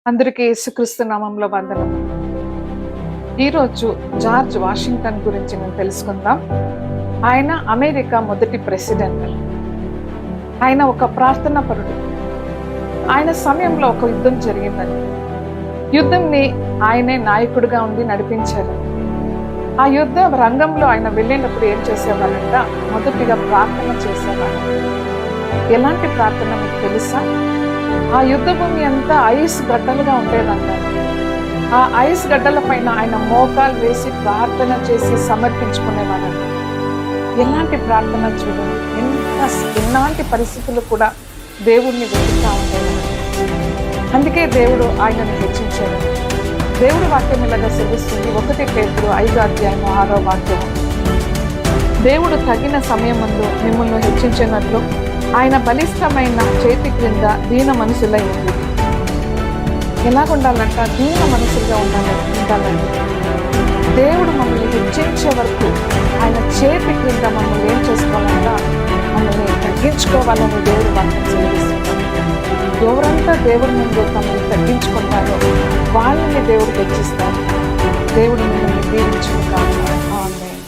అందరికీ యేసుక్రీస్తు నామంలో వందనం. ఈరోజు జార్జ్ వాషింగ్టన్ గురించి మేము తెలుసుకుందాం. ఆయన అమెరికా మొదటి ప్రెసిడెంట్. ఆయన ఒక ప్రార్థనా పరుడు. ఆయన సమయంలో ఒక యుద్ధం జరిగిందని, యుద్ధంని ఆయనే నాయకుడిగా ఉండి నడిపించారు. ఆ యుద్ధ రంగంలో ఆయన వెళ్ళినప్పుడు ఏం చేసేవారంట? మొదటిగా ప్రార్థన చేసేవారు. ఎలాంటి ప్రార్థన మీకు తెలుసా? ఆ యుద్ధ భూమి అంతా ఐస్ గడ్డలుగా ఉండేదంట. ఆ ఐస్ గడ్డల పైన ఆయన మోకాలు వేసి ప్రార్థన చేసి సమర్పించుకునేవారంట. ఎలాంటి ప్రార్థన చూడండి! ఎలాంటి పరిస్థితులు కూడా దేవుణ్ణి వెతుకుతా ఉండేవారు. అందుకే దేవుడు ఆయనను హెచ్చించాడు. దేవుడు వాక్యం ఇలాగా సెలవిస్తుంది. 1 పేతురు 5:6 దేవుడు తగిన సమయం ముందు మిమ్మల్ని హెచ్చించినట్లు ఆయన బలిష్టమైన చేతి క్రింద దీన మనసులై ఉంది. ఎలాగుండాలంట? దీన మనసులుగా ఉండాలండి. దేవుడు మమ్మల్ని హెచ్చించే వరకు ఆయన చేతి క్రింద మమ్మల్ని ఏం చేసుకోవాలంట? మమ్మల్ని తగ్గించుకోవాలని దేవుడు వాక్యం సెలవిస్తున్నాడు. ఎవరంతా దేవుడి ముందు తమని తగ్గించుకుంటారో వాళ్ళని దేవుడు హెచ్చిస్తారు. దేవుడు మిమ్మల్ని దీవించుకుంటారు. ఆమేన్.